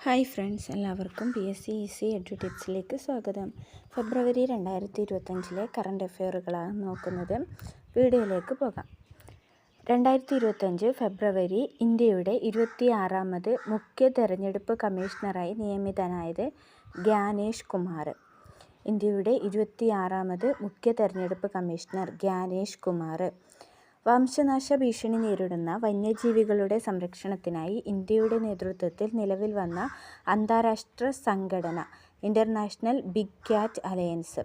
Hi friends, എല്ലാവർക്കും PSC easy edu ടിപ്സിലേക്ക് സ്വാഗതം. ഫെബ്രുവരി 2025 current അഫെയറുകളാണ് നോക്കുന്നത്. വീഡിയോയിലേക്ക് പോകാം. 2025 ഫെബ്രുവരി ഇന്ത്യയുടെ 26ാമത് മുഖ്യ തെരഞ്ഞെടുപ്പ് കമ്മീഷണറായി നിയമിതനായത് ഗ്യാനേഷ് കുമാർ. ഇന്ത്യയുടെ 26ാമത് മുഖ്യ തെരഞ്ഞെടുപ്പ് കമ്മീഷണർ ഗ്യാനേഷ് കുമാർ. വംശനാശ ഭീഷണി നേരിടുന്ന വന്യജീവികളുടെ സംരക്ഷണത്തിനായി ഇന്ത്യയുടെ നേതൃത്വത്തിൽ നിലവിൽ വന്ന അന്താരാഷ്ട്ര സംഘടന ഇൻ്റർനാഷണൽ ബിഗ് ക്യാറ്റ് അലയൻസ്.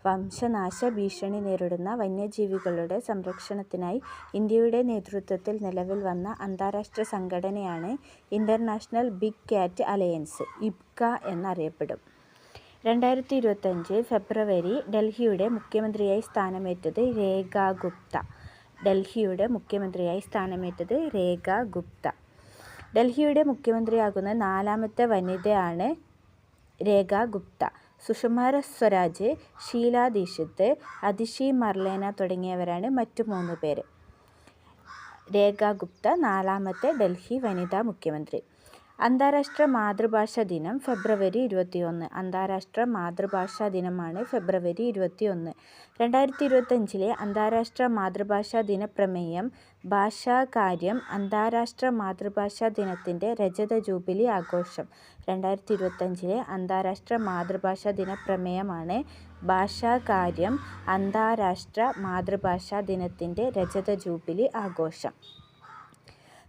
വംശനാശ ഭീഷണി നേരിടുന്ന വന്യജീവികളുടെ സംരക്ഷണത്തിനായി ഇന്ത്യയുടെ നേതൃത്വത്തിൽ നിലവിൽ വന്ന അന്താരാഷ്ട്ര സംഘടനയാണ് ഇൻ്റർനാഷണൽ ബിഗ് ക്യാറ്റ് അലയൻസ്, ഇബ്ക എന്നറിയപ്പെടും. 2025 ഫെബ്രുവരി ഡൽഹിയുടെ മുഖ്യമന്ത്രിയായി സ്ഥാനമേറ്റത് രേഖാ ഗുപ്ത. ഡൽഹിയുടെ മുഖ്യമന്ത്രിയാകുന്ന 4ാമത്തെ വനിതയാണ് രേഖാ ഗുപ്ത. സുഷമ സ്വരാജ്, ഷീലാ ദീക്ഷിത്, അതിഷി മർലേന തുടങ്ങിയവരാണ് മറ്റു 3 പേർ. രേഖാ ഗുപ്ത 4ാമത്തെ ഡൽഹി വനിതാ മുഖ്യമന്ത്രി. അന്താരാഷ്ട്ര മാതൃഭാഷാ ദിനം ഫെബ്രുവരി 21. അന്താരാഷ്ട്ര മാതൃഭാഷാ ദിനമാണ് ഫെബ്രുവരി 21. 2025 അന്താരാഷ്ട്ര മാതൃഭാഷാ ദിന പ്രമേയം ഭാഷാകാര്യം. അന്താരാഷ്ട്ര മാതൃഭാഷാ ദിനത്തിൻ്റെ രജത ജൂബിലി ആഘോഷം. 2025 അന്താരാഷ്ട്ര മാതൃഭാഷാ ദിന പ്രമേയമാണ് ഭാഷാകാര്യം. അന്താരാഷ്ട്ര മാതൃഭാഷാ ദിനത്തിൻ്റെ രജത ജൂബിലി ആഘോഷം.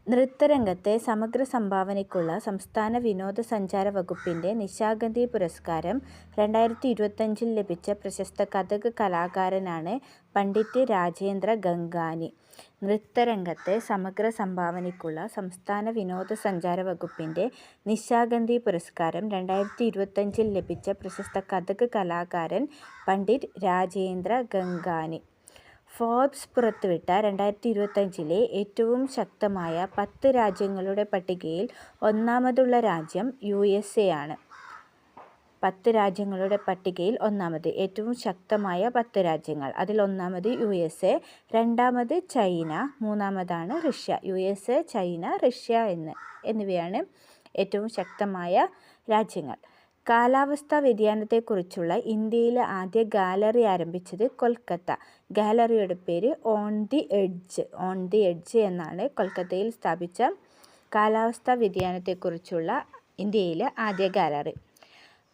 നൃത്തരംഗത്തെ സമഗ്ര സംഭാവനയ്ക്കുള്ള സംസ്ഥാന വിനോദസഞ്ചാര വകുപ്പിൻ്റെ നിശാഗന്ധി പുരസ്കാരം 2025 ലഭിച്ച പ്രശസ്ത കഥക് കലാകാരനാണ് പണ്ഡിറ്റ് രാജേന്ദ്ര ഗംഗാനി. നൃത്തരംഗത്തെ സമഗ്ര സംഭാവനയ്ക്കുള്ള സംസ്ഥാന വിനോദസഞ്ചാര വകുപ്പിൻ്റെ നിശാഗന്ധി പുരസ്കാരം 2025 ലഭിച്ച പ്രശസ്ത കഥക് കലാകാരൻ പണ്ഡിറ്റ് രാജേന്ദ്ര ഗംഗാനി. ഫോർബ്സ് പുറത്തുവിട്ട 2025 ഏറ്റവും ശക്തമായ 10 രാജ്യങ്ങളുടെ പട്ടികയിൽ 1ാമതുള്ള രാജ്യം USA ആണ്. 10 രാജ്യങ്ങളുടെ പട്ടികയിൽ 1ാമത്. ഏറ്റവും ശക്തമായ 10 രാജ്യങ്ങൾ. അതിൽ 1ാമത് USA, 2ാമത് ചൈന, 3ാമതാണ് റഷ്യ. USA, ചൈന, റഷ്യ എന്നിവയാണ് ഏറ്റവും ശക്തമായ രാജ്യങ്ങൾ. കാലാവസ്ഥാ വ്യതിയാനത്തെക്കുറിച്ചുള്ള ഇന്ത്യയിലെ ആദ്യ ഗാലറി ആരംഭിച്ചത് കൊൽക്കത്ത. ഗാലറിയുടെ പേര് ഓൺ ദി എഡ്ജ് എന്നാണ്. കൊൽക്കത്തയിൽ സ്ഥാപിച്ച കാലാവസ്ഥാ വ്യതിയാനത്തെക്കുറിച്ചുള്ള ഇന്ത്യയിലെ ആദ്യ ഗാലറി.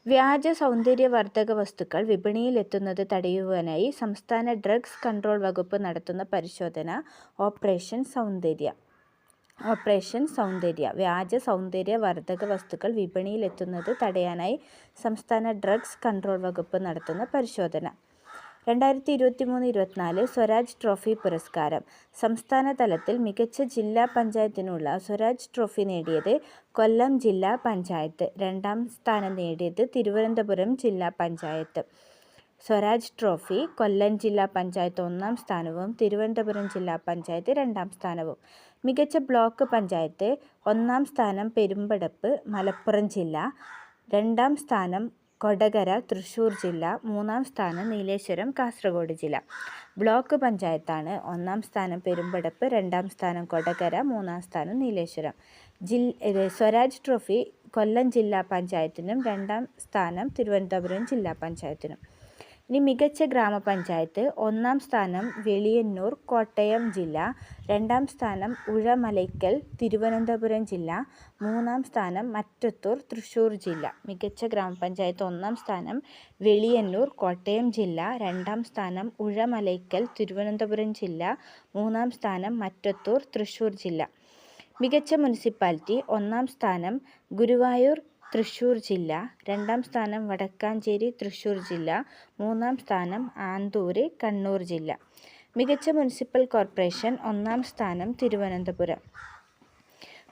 വ്യാജ സൗന്ദര്യവർദ്ധക വസ്തുക്കൾ വിപണിയിൽ എത്തുന്നത് തടയുവാനായി സംസ്ഥാന ഡ്രഗ്സ് കൺട്രോൾ വകുപ്പ് നടത്തുന്ന പരിശോധന ഓപ്പറേഷൻ സൗന്ദര്യ. വ്യാജ സൗന്ദര്യവർദ്ധക വസ്തുക്കൾ വിപണിയിൽ എത്തുന്നത് തടയാനായി സംസ്ഥാന ഡ്രഗ്സ് കൺട്രോൾ വകുപ്പ് നടത്തുന്ന പരിശോധന. 2023-24 സ്വരാജ് ട്രോഫി പുരസ്കാരം. സംസ്ഥാന തലത്തിൽ മികച്ച ജില്ലാ പഞ്ചായത്തിനുള്ള സ്വരാജ് ട്രോഫി നേടിയത് കൊല്ലം ജില്ലാ പഞ്ചായത്ത്. 2ാം സ്ഥാനം നേടിയത് തിരുവനന്തപുരം ജില്ലാ പഞ്ചായത്ത്. സ്വരാജ് ട്രോഫി കൊല്ലം ജില്ലാ പഞ്ചായത്ത് 1ാം സ്ഥാനവും തിരുവനന്തപുരം ജില്ലാ പഞ്ചായത്ത് 2ാം സ്ഥാനവും. മികച്ച ബ്ലോക്ക് പഞ്ചായത്ത് 1ാം സ്ഥാനം പെരുമ്പടപ്പ് മലപ്പുറം ജില്ല, 2ാം സ്ഥാനം കൊടകര തൃശ്ശൂർ ജില്ല, 3ാം സ്ഥാനം നീലേശ്വരം കാസർഗോഡ് ജില്ല. ബ്ലോക്ക് പഞ്ചായത്താണ് 1ാം സ്ഥാനം പെരുമ്പടപ്പ്, 2ാം സ്ഥാനം കൊടകര, 3ാം സ്ഥാനം നീലേശ്വരം. സ്വരാജ് ട്രോഫി കൊല്ലം ജില്ലാ പഞ്ചായത്തിനും 2ാം സ്ഥാനം തിരുവനന്തപുരം ജില്ലാ പഞ്ചായത്തിനും. ഇനി മികച്ച ഗ്രാമപഞ്ചായത്ത് 1ാം സ്ഥാനം വെളിയന്നൂർ കോട്ടയം ജില്ല, 2ാം സ്ഥാനം ഉഴമലയ്ക്കൽ തിരുവനന്തപുരം ജില്ല, 3ാം സ്ഥാനം മറ്റത്തൂർ തൃശ്ശൂർ ജില്ല. മികച്ച ഗ്രാമപഞ്ചായത്ത് 1ാം സ്ഥാനം വെളിയന്നൂർ കോട്ടയം ജില്ല, 2ാം സ്ഥാനം ഉഴമലയ്ക്കൽ തിരുവനന്തപുരം ജില്ല, 3ാം സ്ഥാനം മറ്റത്തൂർ തൃശ്ശൂർ ജില്ല. മികച്ച മുനിസിപ്പാലിറ്റി 1ാം സ്ഥാനം ഗുരുവായൂർ തൃശ്ശൂർ ജില്ല, 2ാം സ്ഥാനം വടക്കാഞ്ചേരി തൃശ്ശൂർ ജില്ല, 3ാം സ്ഥാനം ആന്തൂര് കണ്ണൂർ ജില്ല. മികച്ച മുനിസിപ്പൽ കോർപ്പറേഷൻ 1ാം സ്ഥാനം തിരുവനന്തപുരം.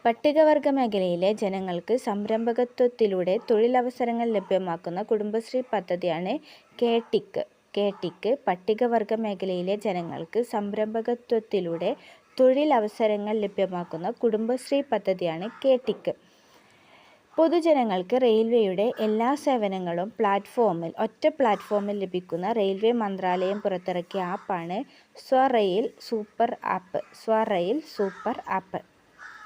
പട്ടികവർഗ മേഖലയിലെ ജനങ്ങൾക്ക് സംരംഭകത്വത്തിലൂടെ തൊഴിലവസരങ്ങൾ ലഭ്യമാക്കുന്ന കുടുംബശ്രീ പദ്ധതിയാണ് കെ-ടിക്ക്. പട്ടികവർഗ മേഖലയിലെ ജനങ്ങൾക്ക് സംരംഭകത്വത്തിലൂടെ തൊഴിലവസരങ്ങൾ ലഭ്യമാക്കുന്ന കുടുംബശ്രീ പദ്ധതിയാണ് കെ-ടിക്ക്. പൊതുജനങ്ങൾക്ക് റെയിൽവേയുടെ എല്ലാ സേവനങ്ങളും ഒറ്റ പ്ലാറ്റ്ഫോമിൽ ലഭിക്കുന്ന റെയിൽവേ മന്ത്രാലയം പുറത്തിറക്കിയ ആപ്പാണ് സ്വറെയിൽ സൂപ്പർ ആപ്പ്.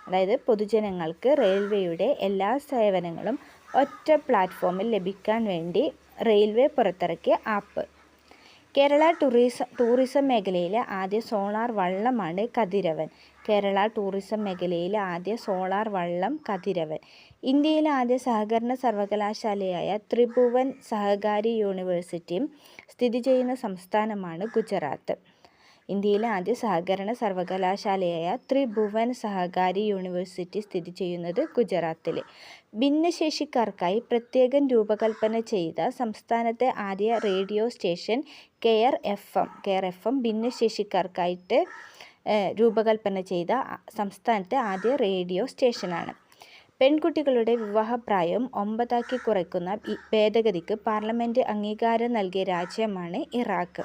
അതായത് പൊതുജനങ്ങൾക്ക് റെയിൽവേയുടെ എല്ലാ സേവനങ്ങളും ഒറ്റ പ്ലാറ്റ്ഫോമിൽ ലഭിക്കാൻ വേണ്ടി റെയിൽവേ പുറത്തിറക്കിയ ആപ്പ്. കേരള ടൂറിസം മേഖലയിലെ ആദ്യ സോളാർ വള്ളമാണ് കതിരവൻ. കേരള ടൂറിസം മേഖലയിലെ ആദ്യ സോളാർ വള്ളം കതിരവൻ. ഇന്ത്യയിലെ ആദ്യ സഹകരണ സർവകലാശാലയായ ത്രിഭുവൻ സഹകാരി യൂണിവേഴ്സിറ്റി സ്ഥിതി ചെയ്യുന്ന സംസ്ഥാനമാണ് ഗുജറാത്ത്. ഇന്ത്യയിലെ ആദ്യ സഹകരണ സർവകലാശാലയായ ത്രിഭുവൻ സഹകാരി യൂണിവേഴ്സിറ്റി സ്ഥിതി ചെയ്യുന്നത് ഗുജറാത്തിൽ. ഭിന്നശേഷിക്കാർക്കായി പ്രത്യേകം രൂപകൽപ്പന ചെയ്ത സംസ്ഥാനത്തെ ആദ്യ radio station care F M ഭിന്നശേഷിക്കാർക്കായിട്ട് രൂപകൽപ്പന ചെയ്ത സംസ്ഥാനത്തെ ആദ്യ റേഡിയോ സ്റ്റേഷനാണ്. പെൺകുട്ടികളുടെ വിവാഹപ്രായം 9 കുറയ്ക്കുന്ന ഭേദഗതിക്ക് പാർലമെൻറ്റ് അംഗീകാരം നൽകിയ രാജ്യമാണ് ഇറാഖ്.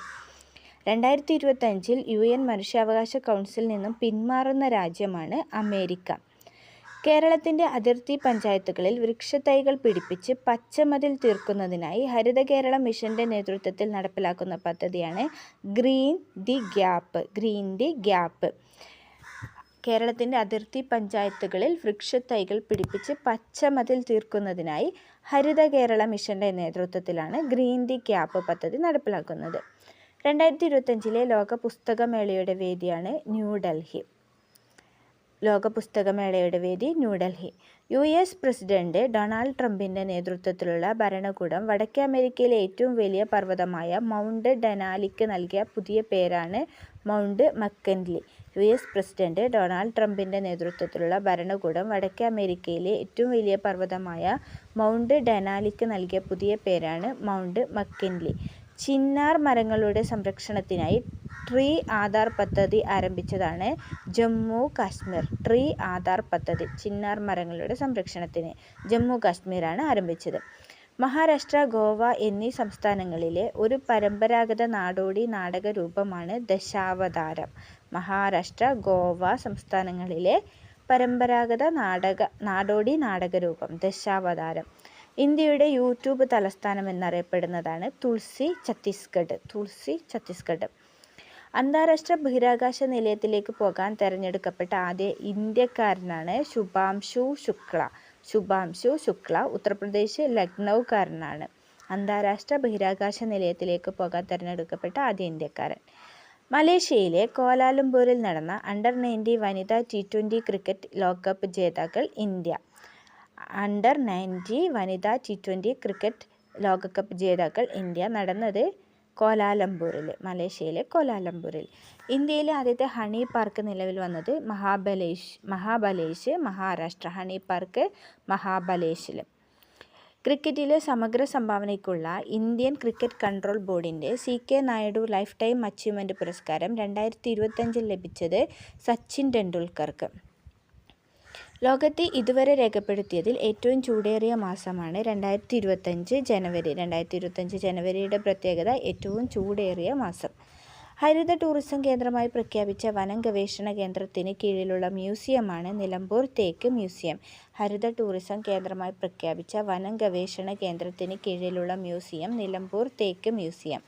2025 UN മനുഷ്യാവകാശ കൗൺസിലിൽ നിന്നും പിന്മാറുന്ന രാജ്യമാണ് അമേരിക്ക. കേരളത്തിൻ്റെ അതിർത്തി പഞ്ചായത്തുകളിൽ വൃക്ഷത്തൈകൾ പിടിപ്പിച്ച് പച്ചമതിൽ തീർക്കുന്നതിനായി ഹരിത കേരള മിഷൻ്റെ നേതൃത്വത്തിൽ നടപ്പിലാക്കുന്ന പദ്ധതിയാണ് ഗ്രീൻ ദി ഗ്യാപ്പ്. കേരളത്തിൻ്റെ അതിർത്തി പഞ്ചായത്തുകളിൽ വൃക്ഷത്തൈകൾ പിടിപ്പിച്ച് പച്ചമതിൽ തീർക്കുന്നതിനായി ഹരിത കേരള മിഷൻ്റെ നേതൃത്വത്തിലാണ് ഗ്രീൻ ദി ഗ്യാപ്പ് പദ്ധതി നടപ്പിലാക്കുന്നത്. 2025 ലോക പുസ്തകമേളയുടെ വേദിയാണ് ന്യൂഡൽഹി. US പ്രസിഡന്റ് ഡൊണാൾഡ് ട്രംപിൻ്റെ നേതൃത്വത്തിലുള്ള ഭരണകൂടം വടക്കേ അമേരിക്കയിലെ ഏറ്റവും വലിയ പർവ്വതമായ മൗണ്ട് ഡെനാലിക്ക് നൽകിയ പുതിയ പേരാണ് മൗണ്ട് മക്കൻലി. US പ്രസിഡന്റ് ഡൊണാൾഡ് ട്രംപിൻ്റെ നേതൃത്വത്തിലുള്ള ഭരണകൂടം വടക്കേ അമേരിക്കയിലെ ഏറ്റവും വലിയ പർവ്വതമായ മൗണ്ട് ഡെനാലിക്ക് നൽകിയ പുതിയ പേരാണ് മൗണ്ട് മക്കൻലി. ചിന്നാർ മരങ്ങളുടെ സംരക്ഷണത്തിനായി ട്രീ ആധാർ പദ്ധതി ആരംഭിച്ചതാണ് ജമ്മു കാശ്മീർ. ട്രീ ആധാർ പദ്ധതി ചിന്നാർ മരങ്ങളുടെ സംരക്ഷണത്തിന് ജമ്മു കാശ്മീരാണ് ആരംഭിച്ചത്. മഹാരാഷ്ട്ര, ഗോവ എന്നീ സംസ്ഥാനങ്ങളിലെ ഒരു പരമ്പരാഗത നാടോടി നാടകരൂപമാണ് ദശാവതാരം. മഹാരാഷ്ട്ര, ഗോവ സംസ്ഥാനങ്ങളിലെ പരമ്പരാഗത നാടോടി നാടകരൂപം ദശാവതാരം. ഇന്ത്യയുടെ യൂട്യൂബ് തലസ്ഥാനം എന്നറിയപ്പെടുന്നതാണ് തുൾസി ഛത്തീസ്ഗഡ്. അന്താരാഷ്ട്ര ബഹിരാകാശ നിലയത്തിലേക്ക് പോകാൻ തിരഞ്ഞെടുക്കപ്പെട്ട ആദ്യ ഇന്ത്യക്കാരനാണ് ശുഭാംശു ശുക്ല. ഉത്തർപ്രദേശ് ലക്നൗകാരനാണ്. അന്താരാഷ്ട്ര ബഹിരാകാശ നിലയത്തിലേക്ക് പോകാൻ തിരഞ്ഞെടുക്കപ്പെട്ട ആദ്യ ഇന്ത്യക്കാരൻ. മലേഷ്യയിലെ കോലാലംപൂരിൽ നടന്ന അണ്ടർ-19 വനിതാ T20 ക്രിക്കറ്റ് ലോകകപ്പ് ജേതാക്കൾ ഇന്ത്യ. അണ്ടർ-19 വനിതാ T20 ക്രിക്കറ്റ് ലോകകപ്പ് ജേതാക്കൾ ഇന്ത്യ. നടന്നത് മലേഷ്യയിലെ കോലാലംപൂരിൽ. ഇന്ത്യയിലെ ആദ്യത്തെ ഹണി പാർക്ക് നിലവിൽ വന്നത് മഹാബലേശ് മഹാരാഷ്ട്ര. ഹണി പാർക്ക് മഹാബലേശിൽ. ക്രിക്കറ്റിലെ സമഗ്ര സംഭാവനയ്ക്കുള്ള ഇന്ത്യൻ ക്രിക്കറ്റ് കൺട്രോൾ ബോർഡിൻ്റെ CK Naidu life time achievement പുരസ്കാരം 2025 ലഭിച്ചത് സച്ചിൻ ടെണ്ടുൽക്കർക്ക്. ലോകത്തെ ഇതുവരെ രേഖപ്പെടുത്തിയതിൽ ഏറ്റവും ചൂടേറിയ മാസമാണ് 2025 ജനുവരി. 2025 ജനുവരിയുടെ പ്രത്യേകത ഏറ്റവും ചൂടേറിയ മാസം. ഹരിത ടൂറിസം കേന്ദ്രമായി പ്രഖ്യാപിച്ച വനം ഗവേഷണ കേന്ദ്രത്തിന് കീഴിലുള്ള മ്യൂസിയമാണ് നിലമ്പൂർ തേക്ക് മ്യൂസിയം. ഹരിത ടൂറിസം കേന്ദ്രമായി പ്രഖ്യാപിച്ച വനം ഗവേഷണ കേന്ദ്രത്തിന് കീഴിലുള്ള മ്യൂസിയം നിലമ്പൂർ തേക്ക് മ്യൂസിയം.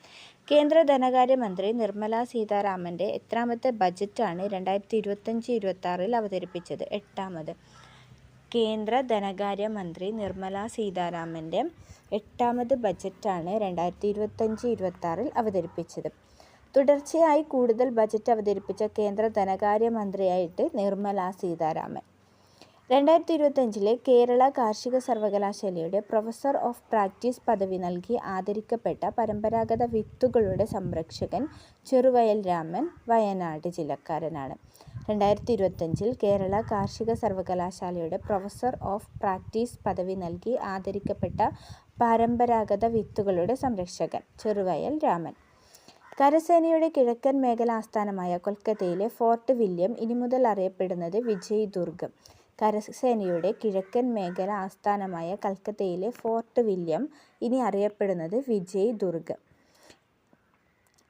കേന്ദ്ര ധനകാര്യമന്ത്രി നിർമ്മല സീതാരാമൻ്റെ എത്രാമത്തെ ബജറ്റാണ് 2025-26 അവതരിപ്പിച്ചത്? 8ാമത്. കേന്ദ്ര ധനകാര്യമന്ത്രി നിർമ്മല സീതാരാമൻ്റെ 8ാമത് ബജറ്റാണ് 2025-26 അവതരിപ്പിച്ചത്. തുടർച്ചയായി കൂടുതൽ ബജറ്റ് അവതരിപ്പിച്ച കേന്ദ്ര ധനകാര്യമന്ത്രിയായിട്ട് നിർമ്മല സീതാരാമൻ. 2025 കേരള കാർഷിക സർവകലാശാലയുടെ പ്രൊഫസർ ഓഫ് പ്രാക്ടീസ് പദവി നൽകി ആദരിക്കപ്പെട്ട പരമ്പരാഗത വിത്തുകളുടെ സംരക്ഷകൻ ചെറുവയൽ രാമൻ വയനാട് ജില്ലക്കാരനാണ്. 2025 കേരള കാർഷിക സർവകലാശാലയുടെ പ്രൊഫസർ ഓഫ് പ്രാക്ടീസ് പദവി നൽകി ആദരിക്കപ്പെട്ട പരമ്പരാഗത വിത്തുകളുടെ സംരക്ഷകൻ ചെറുവയൽ രാമൻ. കരസേനയുടെ കിഴക്കൻ മേഖല ആസ്ഥാനമായ കൊൽക്കത്തയിലെ ഫോർട്ട് വില്യം ഇനി മുതൽ അറിയപ്പെടുന്നത് വിജയ് ദുർഗ്. കരസേനയുടെ കിഴക്കൻ മേഖല ആസ്ഥാനമായ കൽക്കത്തയിലെ ഫോർട്ട് വില്യം ഇനി അറിയപ്പെടുന്നത് വിജയ് ദുർഗ്.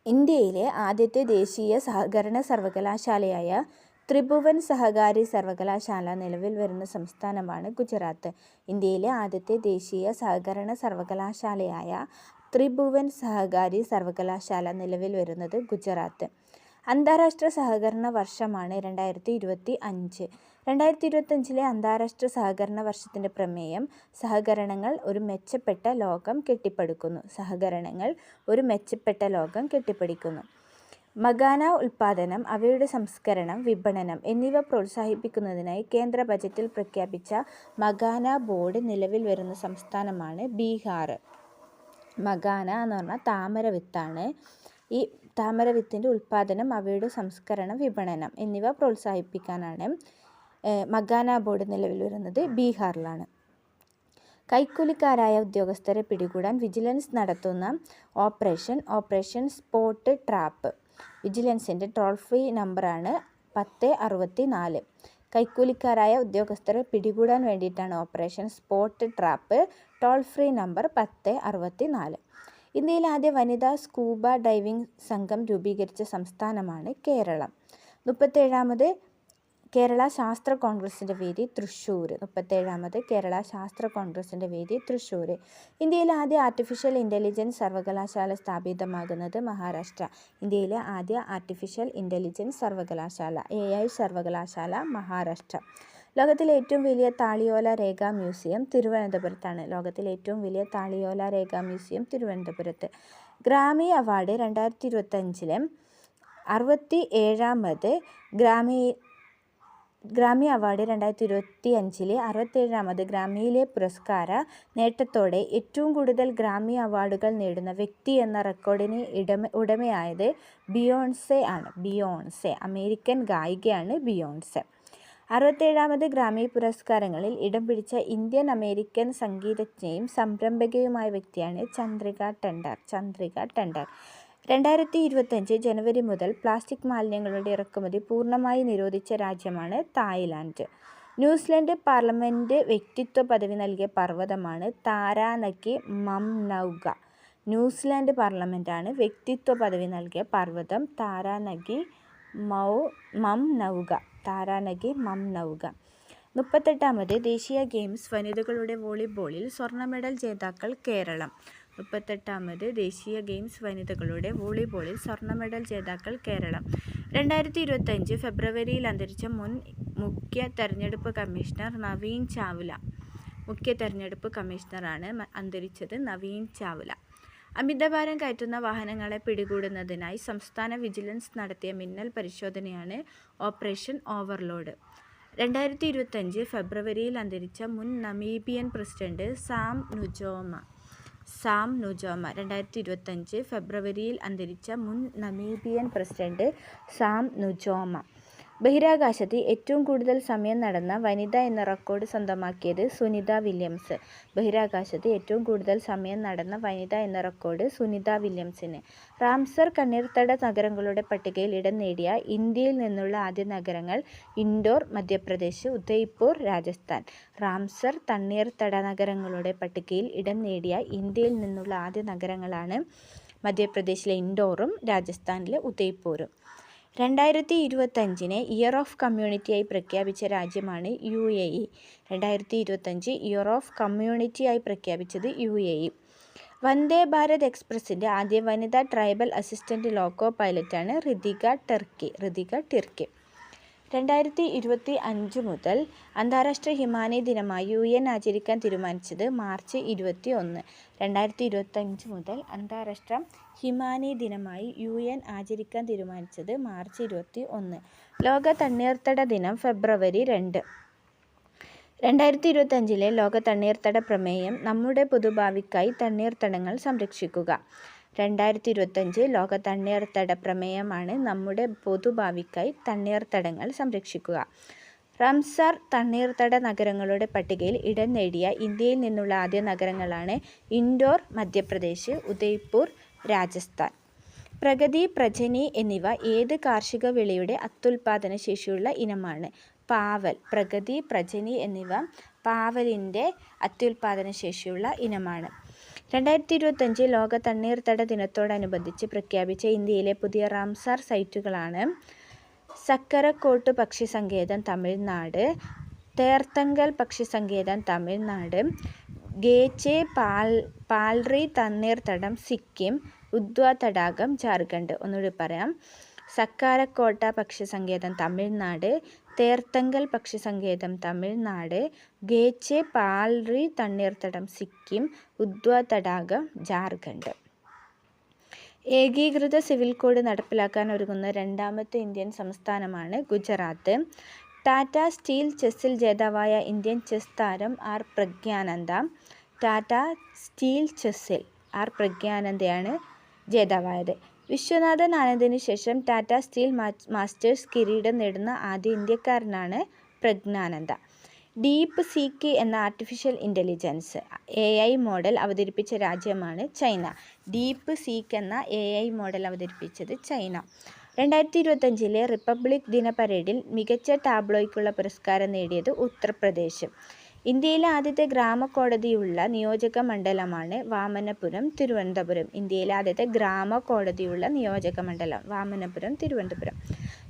ഇന്ത്യയിലെ ആദ്യത്തെ ദേശീയ സഹകരണ സർവകലാശാലയായ ത്രിഭുവൻ സഹകാരി സർവകലാശാല നിലവിൽ വരുന്ന സംസ്ഥാനമാണ് ഗുജറാത്ത്. ഇന്ത്യയിലെ ആദ്യത്തെ ദേശീയ സഹകരണ സർവകലാശാലയായ ത്രിഭുവൻ സഹകാരി സർവകലാശാല നിലവിൽ വരുന്നത് ഗുജറാത്ത്. അന്താരാഷ്ട്ര സഹകരണ വർഷമാണ് 2025. 2025 അന്താരാഷ്ട്ര സഹകരണ വർഷത്തിൻ്റെ പ്രമേയം സഹകരണങ്ങൾ ഒരു മെച്ചപ്പെട്ട ലോകം കെട്ടിപ്പടുക്കുന്നു. സഹകരണങ്ങൾ ഒരു മെച്ചപ്പെട്ട ലോകം കെട്ടിപ്പടുക്കുന്നു. മഖാന ഉൽപ്പാദനം, അവയുടെ സംസ്കരണം, വിപണനം എന്നിവ പ്രോത്സാഹിപ്പിക്കുന്നതിനായി കേന്ദ്ര ബജറ്റിൽ പ്രഖ്യാപിച്ച മഖാന ബോർഡ് നിലവിൽ വരുന്ന സംസ്ഥാനമാണ് ബീഹാർ. മഖാന എന്ന് പറഞ്ഞാൽ താമരവിത്താണ്. ഈ താമരവിത്തിൻ്റെ ഉൽപ്പാദനം, അവയുടെ സംസ്കരണം, വിപണനം എന്നിവ പ്രോത്സാഹിപ്പിക്കാനാണ് മഖാന ബോർഡ് നിലവിൽ വരുന്നത് ബീഹാറിലാണ്. കൈക്കൂലിക്കാരായ ഉദ്യോഗസ്ഥരെ പിടികൂടാൻ വിജിലൻസ് നടത്തുന്ന ഓപ്പറേഷൻ സ്പോട്ട് ട്രാപ്പ്. വിജിലൻസിൻ്റെ ടോൾ ഫ്രീ നമ്പറാണ് 1064. കൈക്കൂലിക്കാരായ ഉദ്യോഗസ്ഥരെ പിടികൂടാൻ വേണ്ടിയിട്ടാണ് operation spot trap. Toll free number 1064. ഇന്ത്യയിൽ ആദ്യ വനിതാ സ്കൂബ ഡൈവിംഗ് സംഘം രൂപീകരിച്ച സംസ്ഥാനമാണ് കേരളം. 37ാമത് കേരള ശാസ്ത്ര കോൺഗ്രസിൻ്റെ വേദി തൃശ്ശൂർ. 37ാമത് കേരള ശാസ്ത്ര കോൺഗ്രസിൻ്റെ വേദി തൃശ്ശൂർ. ഇന്ത്യയിലെ ആദ്യ ആർട്ടിഫിഷ്യൽ ഇൻ്റലിജൻസ് സർവകലാശാല സ്ഥാപിതമാകുന്നത് മഹാരാഷ്ട്ര. ഇന്ത്യയിലെ ആദ്യ ആർട്ടിഫിഷ്യൽ ഇൻ്റലിജൻസ് സർവകലാശാല AI സർവകലാശാല മഹാരാഷ്ട്ര. ലോകത്തിലെ ഏറ്റവും വലിയ താളിയോല രേഖാ മ്യൂസിയം തിരുവനന്തപുരത്താണ്. ലോകത്തിലെ ഏറ്റവും വലിയ താളിയോല രേഖാ മ്യൂസിയം തിരുവനന്തപുരത്ത്. ഗ്രാമി അവാർഡ് 2025 67ാമത് ഗ്രാമി അവാർഡ് 2025 67ാമത് ഗ്രാമിയിലെ പുരസ്കാര നേട്ടത്തോടെ ഏറ്റവും കൂടുതൽ ഗ്രാമി അവാർഡുകൾ നേടുന്ന വ്യക്തി എന്ന റെക്കോർഡിന് ഉടമയായത് ബിയോൺസെ ആണ്. ബിയോൺസെ അമേരിക്കൻ ഗായികയാണ് ബിയോൺസെ. 67ാമത് ഗ്രാമി പുരസ്കാരങ്ങളിൽ ഇടം പിടിച്ച ഇന്ത്യൻ അമേരിക്കൻ സംഗീതജ്ഞയും സംരംഭകയുമായ വ്യക്തിയാണ് ചന്ദ്രിക ടെൻഡർ. 2025 ജനുവരി മുതൽ പ്ലാസ്റ്റിക് മാലിന്യങ്ങളുടെ ഇറക്കുമതി പൂർണ്ണമായി നിരോധിച്ച രാജ്യമാണ് തായ്ലാൻഡ്. ന്യൂസിലൻഡ് പാർലമെൻറ്റ് വ്യക്തിത്വ പദവി നൽകിയ പർവ്വതമാണ് താരാനഗി മംനൗഗ. ന്യൂസിലാൻഡ് പാർലമെൻറ്റാണ് വ്യക്തിത്വ പദവി നൽകിയ പർവ്വതം താരാനഗി മംനൗഗ. 38ാമത് ദേശീയ ഗെയിംസ് വനിതകളുടെ വോളിബോളിൽ സ്വർണ്ണ മെഡൽ ജേതാക്കൾ കേരളം. 38ാമത് ദേശീയ ഗെയിംസ് വനിതകളുടെ വോളിബോളിൽ സ്വർണ്ണ മെഡൽ ജേതാക്കൾ കേരളം. 2025 ഫെബ്രുവരിയിൽ അന്തരിച്ച മുൻ മുഖ്യ തെരഞ്ഞെടുപ്പ് കമ്മീഷണർ നവീൻ ചാവ്ല. മുഖ്യ തെരഞ്ഞെടുപ്പ് കമ്മീഷണറാണ് അന്തരിച്ചത് നവീൻ ചാവ്ല. അമിതഭാരം കയറ്റുന്ന വാഹനങ്ങളെ പിടികൂടുന്നതിനായി സംസ്ഥാന വിജിലൻസ് നടത്തിയ മിന്നൽ പരിശോധനയാണ് ഓപ്പറേഷൻ ഓവർലോഡ്. 2025 ഫെബ്രുവരിയിൽ അന്തരിച്ച മുൻ നമീബിയൻ പ്രസിഡന്റ് സാം നുജോമ. 2025 ഫെബ്രുവരിയിൽ അന്തരിച്ച മുൻ നമീബിയൻ പ്രസിഡന്റ് സാം നുജോമ. ബഹിരാകാശത്ത് ഏറ്റവും കൂടുതൽ സമയം നടന്ന വനിത എന്ന റെക്കോർഡ് സ്വന്തമാക്കിയത് സുനിത വില്യംസ്. ബഹിരാകാശത്ത് ഏറ്റവും കൂടുതൽ സമയം നടന്ന വനിത എന്ന റെക്കോർഡ് സുനിത വില്യംസിന്. റാംസർ തണ്ണീർത്തട നഗരങ്ങളുടെ പട്ടികയിൽ ഇടം നേടിയ ഇന്ത്യയിൽ നിന്നുള്ള ആദ്യ നഗരങ്ങൾ ഇൻഡോർ മധ്യപ്രദേശ്, ഉദയ്പൂർ രാജസ്ഥാൻ. റാംസർ തണ്ണീർത്തട നഗരങ്ങളുടെ പട്ടികയിൽ ഇടം നേടിയ ഇന്ത്യയിൽ നിന്നുള്ള ആദ്യ നഗരങ്ങളാണ് മധ്യപ്രദേശിലെ ഇൻഡോറും രാജസ്ഥാനിലെ ഉദയ്പൂരും. 2025 ഇയർ ഓഫ് കമ്മ്യൂണിറ്റിയായി പ്രഖ്യാപിച്ച രാജ്യമാണ് UAE. 2025 ഇയർ ഓഫ് കമ്മ്യൂണിറ്റിയായി പ്രഖ്യാപിച്ചത് UAE. വന്ദേ ഭാരത് എക്സ്പ്രസിൻ്റെ ആദ്യ വനിതാ ട്രൈബൽ അസിസ്റ്റൻ്റ് ലോക്കോ പൈലറ്റാണ് ഋതിക ടിർക്കി. 2025 മുതൽ അന്താരാഷ്ട്ര ഹിമാനി ദിനമായി UN ആചരിക്കാൻ തീരുമാനിച്ചത് മാർച്ച് 21. 2025 മുതൽ അന്താരാഷ്ട്ര ഹിമാനി ദിനമായി UN ആചരിക്കാൻ തീരുമാനിച്ചത് മാർച്ച് 21. ലോക തണ്ണീർത്തട ദിനം ഫെബ്രുവരി 2. 2025 ലോക തണ്ണീർത്തട പ്രമേയം നമ്മുടെ പൊതുഭാവിക്കായി തണ്ണീർത്തടങ്ങൾ സംരക്ഷിക്കുക. 2025 ലോക തണ്ണീർത്തട പ്രമേയമാണ് നമ്മുടെ പൊതുഭാവിക്കായി തണ്ണീർത്തടങ്ങൾ സംരക്ഷിക്കുക. റാംസർ തണ്ണീർത്തട നഗരങ്ങളുടെ പട്ടികയിൽ ഇടം നേടിയ ഇന്ത്യയിൽ നിന്നുള്ള ആദ്യ നഗരങ്ങളാണ് ഇൻഡോർ മധ്യപ്രദേശ്, ഉദയ്പൂർ രാജസ്ഥാൻ. പ്രഗതി, പ്രജനി എന്നിവ ഏത് കാർഷിക വിളയുടെ അത്യുൽപാദന ശേഷിയുള്ള ഇനമാണ്? പാവൽ. പ്രഗതി, പ്രജനി എന്നിവ പാവലിൻ്റെ അത്യുൽപാദന ശേഷിയുള്ള ഇനമാണ്. 2025 ലോക തണ്ണീർത്തട ദിനത്തോടനുബന്ധിച്ച് പ്രഖ്യാപിച്ച ഇന്ത്യയിലെ പുതിയ റാംസാർ സൈറ്റുകളാണ് സക്കരക്കോട്ട് പക്ഷി സങ്കേതം തമിഴ്നാട്, തേർത്തങ്കൽ പക്ഷി സങ്കേതം തമിഴ്നാട്, ഗേച്ചെ പാൽറി തണ്ണീർത്തടം സിക്കിം, ഉദ്വ തടാകം ജാർഖണ്ഡ്. ഒന്നുകൂടി പറയാം. സക്കാരക്കോട്ട പക്ഷി സങ്കേതം തമിഴ്നാട്, തേർത്തങ്കൽ പക്ഷിസങ്കേതം തമിഴ്നാട്, ഗേച്ചെ പാൽറി തണ്ണീർത്തടം സിക്കിം, ഉദ്വ തടാകം ജാർഖണ്ഡ്. ഏകീകൃത സിവിൽ കോഡ് നടപ്പിലാക്കാൻ ഒരുങ്ങുന്ന രണ്ടാമത്തെ ഇന്ത്യൻ സംസ്ഥാനമാണ് ഗുജറാത്ത്. ടാറ്റ സ്റ്റീൽ ചെസ്സിൽ ജേതാവായ ഇന്ത്യൻ ചെസ് താരം ആർ പ്രഗ്യാനന്ദ. ടാറ്റ സ്റ്റീൽ ചെസ്സിൽ ആർ പ്രഗ്യാനന്ദയാണ് ജേതാവായത്. വിശ്വനാഥൻ ആനന്ദിന് ശേഷം ടാറ്റ സ്റ്റീൽ മാസ്റ്റേഴ്സ് കിരീടം നേടുന്ന ആദ്യ ഇന്ത്യക്കാരനാണ് പ്രഗ്യാനന്ദ. ഡീപ്പ് സീക്ക് എന്ന ആർട്ടിഫിഷ്യൽ ഇൻ്റലിജൻസ് AI മോഡൽ അവതരിപ്പിച്ച രാജ്യമാണ് ചൈന. ഡീപ്പ് സീക്ക് എന്ന AI മോഡൽ അവതരിപ്പിച്ചത് ചൈന. 2025 റിപ്പബ്ലിക് ദിന പരേഡിൽ മികച്ച ടാബ്ലോയ്ക്കുള്ള പുരസ്കാരം നേടിയത് ഉത്തർപ്രദേശ്. ഇന്ത്യയിലെ ആദ്യത്തെ ഗ്രാമകോടതിയുള്ള നിയോജക മണ്ഡലമാണ് വാമനപുരം, തിരുവനന്തപുരം. ഇന്ത്യയിലെ ആദ്യത്തെ ഗ്രാമകോടതിയുള്ള നിയോജക മണ്ഡലം വാമനപുരം, തിരുവനന്തപുരം.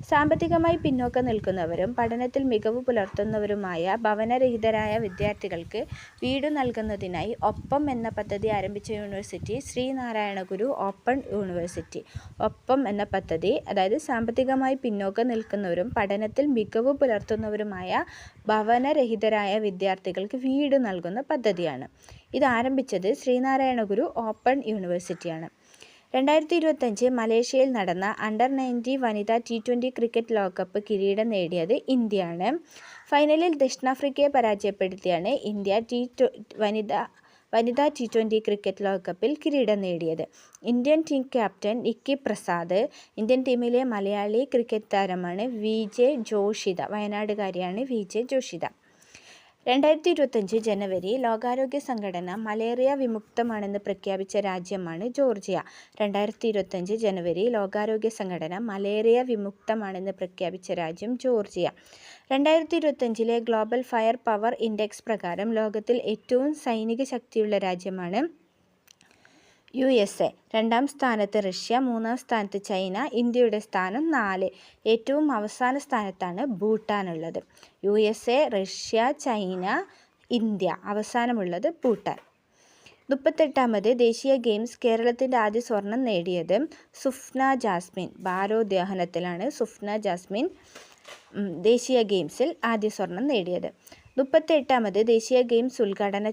സാമ്പത്തികമായി പിന്നോക്കം നിൽക്കുന്നവരും പഠനത്തിൽ മികവ് പുലർത്തുന്നവരുമായ ഭവനരഹിതരായ വിദ്യാർത്ഥികൾക്ക് വീട് നൽകുന്നതിനായി ഒപ്പം എന്ന പദ്ധതി ആരംഭിച്ച യൂണിവേഴ്സിറ്റി ശ്രീനാരായണ ഗുരു ഓപ്പൺ യൂണിവേഴ്സിറ്റി. ഒപ്പം എന്ന പദ്ധതി അതായത് സാമ്പത്തികമായി പിന്നോക്കം നിൽക്കുന്നവരും പഠനത്തിൽ മികവ് പുലർത്തുന്നവരുമായ ഭവനരഹിതരായ വിദ്യാർത്ഥികൾക്ക് വീട് നൽകുന്ന പദ്ധതിയാണ്. ഇത് ആരംഭിച്ചത് ശ്രീനാരായണ ഗുരു ഓപ്പൺ യൂണിവേഴ്സിറ്റിയാണ്. 2025 മലേഷ്യയിൽ നടന്ന അണ്ടർ-19 വനിതാ T20 ക്രിക്കറ്റ് ലോകകപ്പ് കിരീടം നേടിയത് ഇന്ത്യയാണ്. ഫൈനലിൽ ദക്ഷിണാഫ്രിക്കയെ പരാജയപ്പെടുത്തിയാണ് ഇന്ത്യ വനിതാ T20 ക്രിക്കറ്റ് ലോകകപ്പിൽ കിരീടം നേടിയത്. Indian team captain Nikki Prasad. Indian ടീമിലെ മലയാളി ക്രിക്കറ്റ് താരമാണ് VJ ജോഷിത. വയനാടുകാരിയാണ് VJ ജോഷിത. 2025 ജനുവരി ലോകാരോഗ്യ സംഘടന മലേറിയ വിമുക്തമാണെന്ന് പ്രഖ്യാപിച്ച രാജ്യമാണ് ജോർജിയ. 2025 ജനുവരി ലോകാരോഗ്യ സംഘടന മലേറിയ വിമുക്തമാണെന്ന് പ്രഖ്യാപിച്ച രാജ്യം Georgia. 2025 global fire power index പ്രകാരം ലോകത്തിൽ ഏറ്റവും സൈനിക ശക്തിയുള്ള രാജ്യമാണ് USA. രണ്ടാം സ്ഥാനത്ത് റഷ്യ, മൂന്നാം സ്ഥാനത്ത് ചൈന, ഇന്ത്യയുടെ സ്ഥാനം 4. ഏറ്റവും അവസാന സ്ഥാനത്താണ് ഭൂട്ടാനുള്ളത്. USA, Russia, China, India. അവസാനമുള്ളത് ഭൂട്ടാൻ. 38ാമത് ദേശീയ ഗെയിംസ്. കേരളത്തിൻ്റെ ആദ്യ സ്വർണം നേടിയത് സുഫ്ന ജാസ്മിൻ. ഭാരോദ്വഹനത്തിലാണ് സുഫ്ന ജാസ്മിൻ ദേശീയ ഗെയിംസിൽ ആദ്യ സ്വർണം നേടിയത്. 38ാമത് ദേശീയ ഗെയിംസ് ഉദ്ഘാടന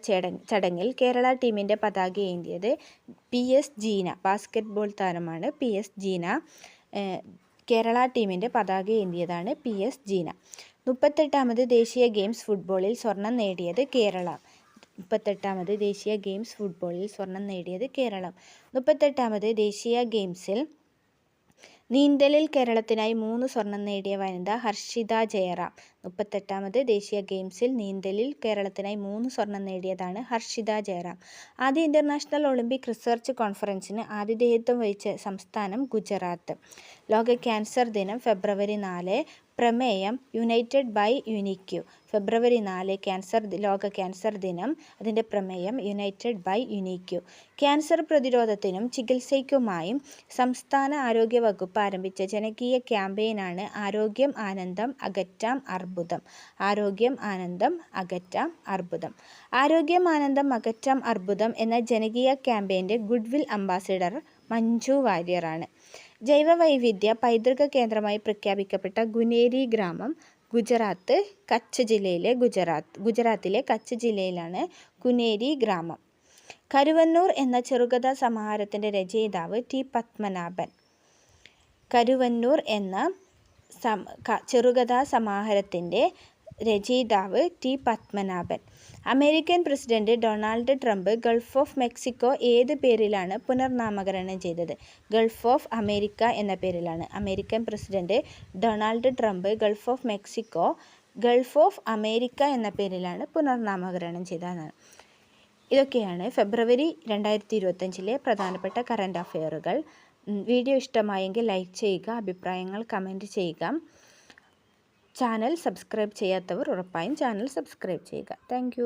ചടങ്ങിൽ കേരള ടീമിൻ്റെ പതാക ഏന്തിയത് PS ജീന. ബാസ്കറ്റ്ബോൾ താരമാണ് PS ജീന. കേരള ടീമിൻ്റെ പതാക ഏന്തിയതാണ് PS ജീന. 38ാമത് ദേശീയ ഗെയിംസ് ഫുട്ബോളിൽ സ്വർണം നേടിയത് കേരളം. 38ാമത് ദേശീയ ഗെയിംസ് ഫുട്ബോളിൽ സ്വർണം നേടിയത് കേരളം. 38ാമത് ദേശീയ ഗെയിംസിൽ നീന്തലിൽ കേരളത്തിനായി 3 സ്വർണം നേടിയ വനിത ഹർഷിത ജയറാം. 38ാമത് ദേശീയ ഗെയിംസിൽ നീന്തലിൽ കേരളത്തിനായി 3 സ്വർണം നേടിയതാണ് ഹർഷിത ജയറാം. ആദ്യ ഇൻ്റർനാഷണൽ ഒളിമ്പിക് റിസർച്ച് കോൺഫറൻസിന് ആതിഥേയത്വം വഹിച്ച സംസ്ഥാനം ഗുജറാത്ത്. ലോക ക്യാൻസർ ദിനം ഫെബ്രുവരി 4. പ്രമേയം യുണൈറ്റഡ് ബൈ യുനിക്യു. ഫെബ്രുവരി 4 ലോക ക്യാൻസർ ദിനം. അതിൻ്റെ പ്രമേയം യുണൈറ്റഡ് ബൈ യുനിക്യു. ക്യാൻസർ പ്രതിരോധത്തിനും ചികിത്സയ്ക്കുമായും സംസ്ഥാന ആരോഗ്യ വകുപ്പ് ആരംഭിച്ച ജനകീയ ക്യാമ്പയിനാണ് ആരോഗ്യം ആനന്ദം അകറ്റാം അർബുദം. ആരോഗ്യം ആനന്ദം അകറ്റാം അർബുദം. ആരോഗ്യം ആനന്ദം അകറ്റാം അർബുദം എന്ന ജനകീയ ക്യാമ്പയിൻ്റെ ഗുഡ്വിൽ അംബാസിഡർ മഞ്ജു വാര്യറാണ്. ജൈവവൈവിധ്യ പൈതൃക കേന്ദ്രമായി പ്രഖ്യാപിക്കപ്പെട്ട ഗുനേരി ഗ്രാമം ഗുജറാത്തിലെ കച്ച് ജില്ലയിലാണ് ഗുനേരി ഗ്രാമം. കരുവന്നൂർ എന്ന ചെറുകഥാ സമാഹാരത്തിൻ്റെ രചയിതാവ് T പത്മനാഭൻ. കരുവന്നൂർ എന്ന ചെറുകഥാ സമാഹാരത്തിൻ്റെ രചയിതാവ് T Padmanabhan. American president Donald Trump Gulf of Mexico ഏത് പേരിലാണ് പുനർനാമകരണം ചെയ്തത്? ഗൾഫ് ഓഫ് അമേരിക്ക എന്ന പേരിലാണ്. American president Donald Trump Gulf of Mexico Gulf of America എന്ന പേരിലാണ് പുനർനാമകരണം ചെയ്തത്. ഇതൊക്കെയാണ് ഫെബ്രുവരി 2025 പ്രധാനപ്പെട്ട കറണ്ട് അഫെയറുകൾ. വീഡിയോ ഇഷ്ടമായെങ്കിൽ ലൈക്ക് ചെയ്യുക, അഭിപ്രായങ്ങൾ കമൻറ്റ് ചെയ്യുക. ചാനൽ സബ്സ്ക്രൈബ് ചെയ്യാത്തവർ ഉറപ്പായും ചാനൽ സബ്സ്ക്രൈബ് ചെയ്യുക. താങ്ക്